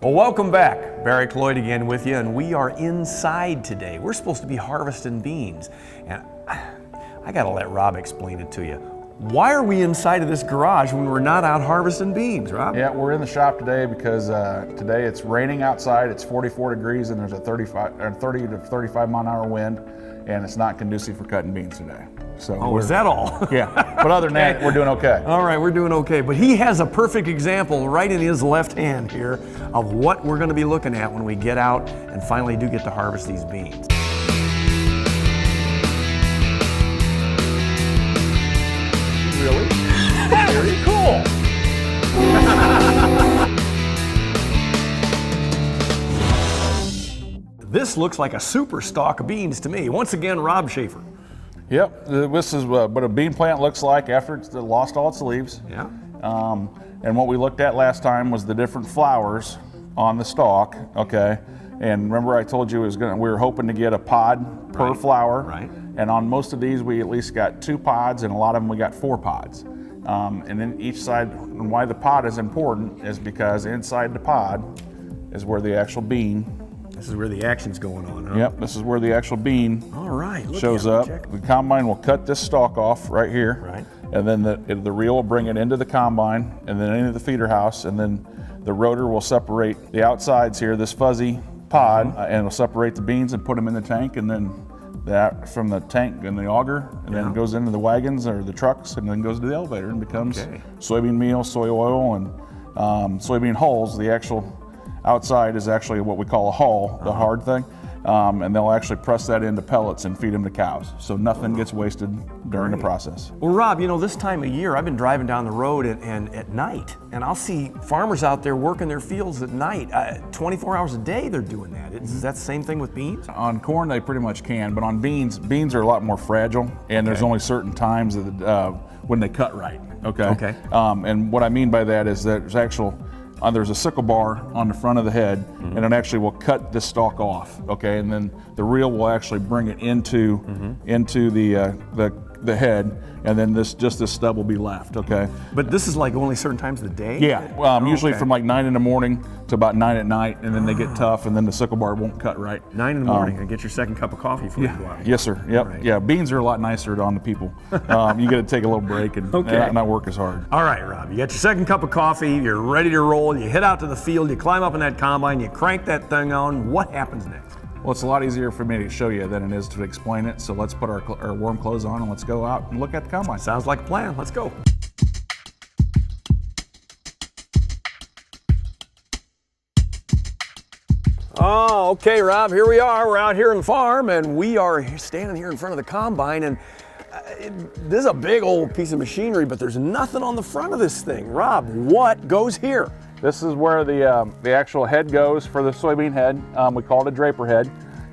Well, welcome back. Barry Cloyd again with you, and we are inside today. We're supposed to be harvesting beans, and I gotta let Rob explain it to you. Why are we inside of this garage when we're not out harvesting beans, Rob? Yeah, we're in the shop today because today it's raining outside, it's 44 degrees, and there's a 30 to 35 mile an hour wind, and it's not conducive for cutting beans today. So is that all? Yeah, but other than that, we're doing okay. All right, we're doing okay. But he has a perfect example right in his left hand here of what we're gonna be looking at when we get out and finally do get to harvest these beans. Really? Very cool. This looks like a super stalk of beans to me. Once again, Rob Shaffer. Yep, this is what a bean plant looks like after it's lost all its leaves. Yeah. And what we looked at last time was the different flowers on the stalk, okay? And remember I told you we were hoping to get a pod per flower. Right. And on most of these we at least got 2 pods, and a lot of them we got 4 pods. And then each side, and why the pod is important is because inside the pod is where the actual bean. This is where the action's going on, huh? Yep, this is where the actual bean All right, shows up. The combine will cut this stalk off right here. Right. And then the reel will bring it into the combine and then into the feeder house, and then the rotor will separate the outsides here, this fuzzy pod, and it'll separate the beans and put them in the tank, and then that from the tank and the auger, and then it goes into the wagons or the trucks, and then goes to the elevator and becomes soybean meal, soy oil, and soybean hulls. The actual outside is actually what we call a hull, the hard thing, and they'll actually press that into pellets and feed them to cows, so nothing gets wasted during the process. Well, Rob, you know, this time of year, I've been driving down the road and at night, and I'll see farmers out there working their fields at night. 24 hours a day they're doing that. Is that the same thing with beans? On corn, they pretty much can, but on beans are a lot more fragile, and there's only certain times that when they cut right, okay? And what I mean by that is that there's a sickle bar on the front of the head, and it actually will cut the stalk off, okay? And then the reel will actually bring it into the head, and then this stub will be left, okay? But this is like only certain times of the day? Yeah, usually from like 9 in the morning to about 9 at night, and then they get tough, and then the sickle bar won't cut right. 9 in the morning, and get your second cup of coffee before you go out. Yes, sir. Yep. Right. Yeah, beans are a lot nicer on the people. You got to take a little break and not work as hard. All right, Rob, you got your second cup of coffee, you're ready to roll, you head out to the field, you climb up in that combine, you crank that thing on. What happens next? Well, it's a lot easier for me to show you than it is to explain it, so let's put our warm clothes on and let's go out and look at the combine. Sounds like a plan. Let's go. Oh, okay, Rob, here we are. We're out here on the farm, and we are standing here in front of the combine, and this is a big old piece of machinery, but there's nothing on the front of this thing. Rob, what goes here? This is where the actual head goes for the soybean head. We call it a draper head,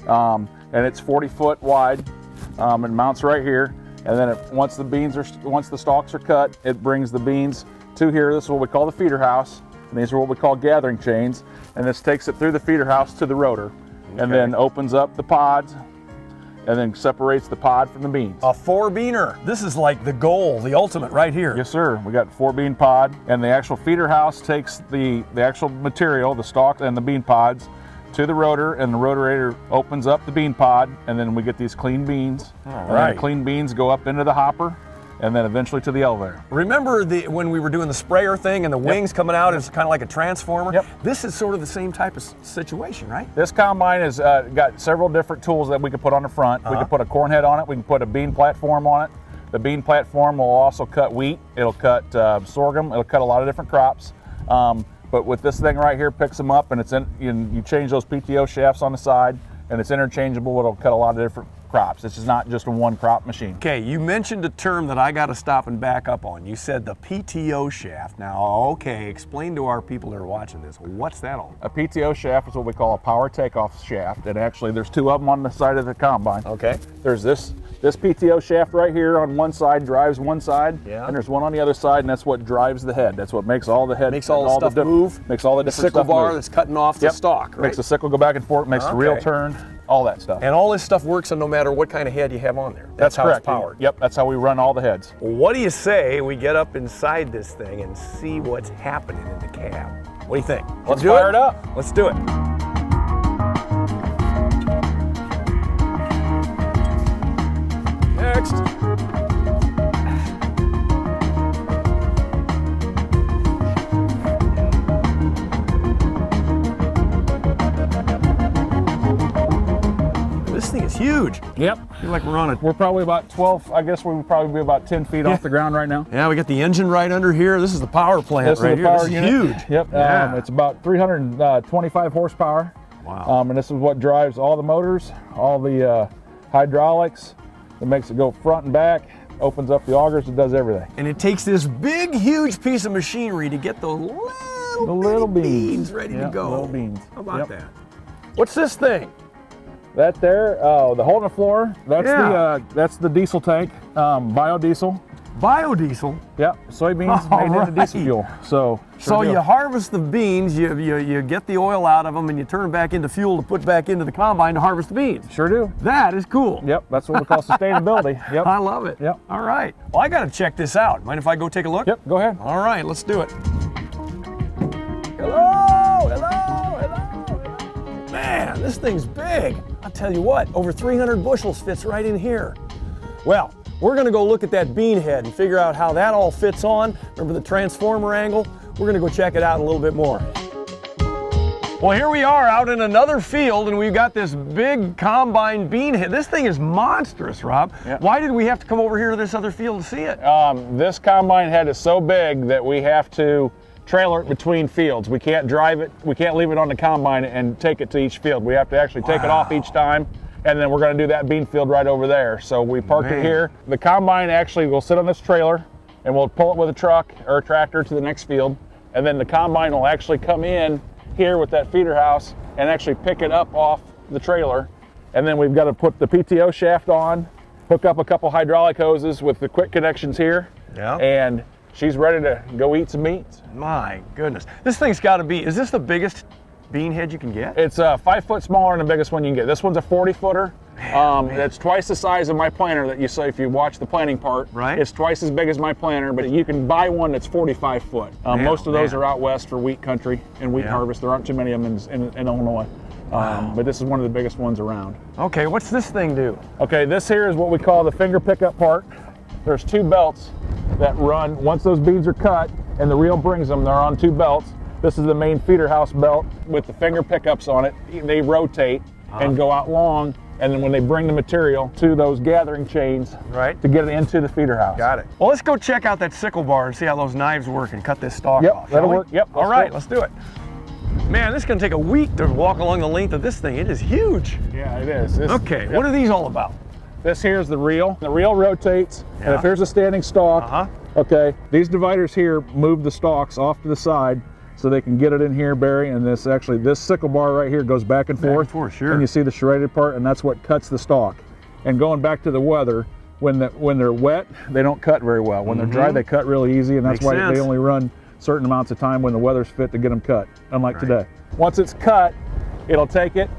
and it's 40 foot wide. It mounts right here, and then once the stalks are cut, it brings the beans to here. This is what we call the feeder house, and these are what we call gathering chains. And this takes it through the feeder house to the rotor, and then opens up the pods, and then separates the pod from the beans. A 4-beaner. This is like the goal, the ultimate right here. Yes, sir. We got 4-bean pod, and the actual feeder house takes the actual material, the stalk and the bean pods, to the rotor, and the rotarator opens up the bean pod, and then we get these clean beans. All right. And then the clean beans go up into the hopper, and then eventually to the elevator. Remember when we were doing the sprayer thing and the wings coming out, it's kind of like a transformer? Yep. This is sort of the same type of situation, right? This combine has got several different tools that we can put on the front. We can put a corn head on it, we can put a bean platform on it. The bean platform will also cut wheat, it'll cut sorghum, it'll cut a lot of different crops. But with this thing right here, picks them up, and you change those PTO shafts on the side, and it's interchangeable. It'll cut a lot of different crops. This is not just a one crop machine. Okay, you mentioned a term that I got to stop and back up on. You said the PTO shaft. Now, okay, explain to our people that are watching this. What's that all? A PTO shaft is what we call a power takeoff shaft, and actually there's 2 of them on the side of the combine. Okay. There's this PTO shaft right here on one side drives one side, Yeah. and there's one on the other side, and that's what drives the head. That's what makes all the head, Makes all the stuff move. makes all the The different sickle stuff bar move. that's cutting off the stalk, right? Makes the sickle go back and forth, makes the reel Okay. turn, all that stuff. And all this stuff works no matter what kind of head you have on there. That's how correct. it's powered. Yep, that's how we run all the heads. What do you say we get up inside this thing and see what's happening in the cab? What do you think? Let's fire it up. Let's do it. Next. This thing is huge. Yep. I feel like we're on it. We're probably about 12, I guess we would probably be about 10 feet off the ground right now. Yeah, we got the engine right under here. This is the power plant This right is the here. power This is unit. huge. Yep. Yeah. It's about 325 horsepower. Wow. And this is what drives all the motors, all the hydraulics. It makes it go front and back, opens up the augers, it does everything. And it takes this big, huge piece of machinery to get those little beans ready to go. Little beans. How about that? What's this thing? That there, the hole in the floor, that's the diesel tank, biodiesel. Biodiesel. Yep, soybeans made into diesel fuel. So you harvest the beans, you get the oil out of them, and you turn it back into fuel to put back into the combine to harvest the beans. Sure do. That is cool. Yep, that's what we call sustainability. Yep. I love it. Yep. All right. Well, I got to check this out. Mind if I go take a look? Yep, go ahead. All right, let's do it. Man, this thing's big. I'll tell you what, over 300 bushels fits right in here. Well, we're gonna go look at that bean head and figure out how that all fits on. Remember the transformer angle? We're gonna go check it out a little bit more. Well, here we are out in another field, and we've got this big combine bean head. This thing is monstrous, Rob. Yeah. Why did we have to come over here to this other field to see it? This combine head is so big that we have to trailer it between fields. We can't drive it, we can't leave it on the combine and take it to each field. We have to actually take it off each time, and then we're going to do that bean field right over there. So we parked it here. The combine actually will sit on this trailer, and we'll pull it with a truck or a tractor to the next field, and then the combine will actually come in here with that feeder house and actually pick it up off the trailer. And then we've got to put the PTO shaft on, hook up a couple hydraulic hoses with the quick connections here, and she's ready to go eat some beans. My goodness. This thing's got to be, is this the biggest bean head you can get? It's 5 foot smaller than the biggest one you can get. This one's a 40-footer. It's twice the size of my planter that you saw if you watch the planting part. Right. It's twice as big as my planter, but you can buy one that's 45 foot. Most of those are out west for wheat country and wheat harvest. There aren't too many of them in Illinois. But this is one of the biggest ones around. Okay, what's this thing do? Okay, this here is what we call the finger pickup part. There's two belts that run. Once those beans are cut and the reel brings them, they're on two belts. This is the main feeder house belt with the finger pickups on it. They rotate and go out long, and then when they bring the material to those gathering chains to get it into the feeder house. Got it. Well, let's go check out that sickle bar and see how those knives work and cut this stalk off. That'll work. Yep. All right, let's do it. Man, this is going to take a week to walk along the length of this thing. It is huge. Yeah, it is. Okay, what are these all about? This here is the reel. The reel rotates, and if there's a standing stalk, okay, these dividers here move the stalks off to the side so they can get it in here, Barry, and this sickle bar right here goes back and forth. Sure. And you see the serrated part, and that's what cuts the stalk. And going back to the weather, when they're wet, they don't cut very well. When they're dry, they cut really easy, and that's why they only run certain amounts of time when the weather's fit to get them cut, unlike today. Once it's cut, it'll take it,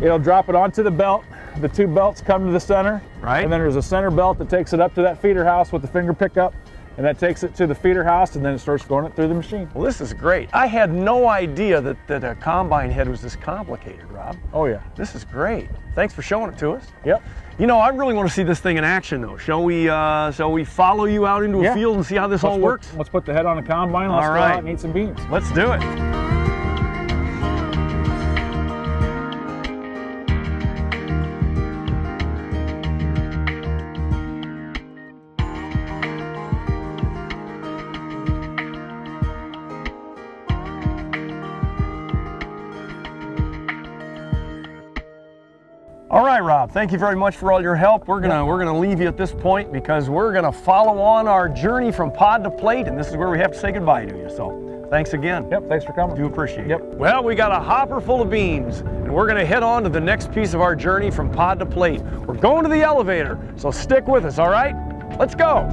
it'll drop it onto the belt. The two belts come to the center, and then there's a center belt that takes it up to that feeder house with the finger pickup, and that takes it to the feeder house, and then it starts going it through the machine. Well, this is great. I had no idea that a combine head was this complicated, Rob. Oh yeah. This is great. Thanks for showing it to us. Yep. You know, I really want to see this thing in action, though. Shall we follow you out into a field and see how this all works? Let's put the head on the combine. Let's go out and eat some beans. Let's do it. All right, Rob, thank you very much for all your help. We're gonna leave you at this point because we're gonna follow on our journey from pod to plate, and this is where we have to say goodbye to you. So thanks again. Yep, thanks for coming. Do appreciate it. Well, we got a hopper full of beans, and we're gonna head on to the next piece of our journey from pod to plate. We're going to the elevator, so stick with us, all right? Let's go.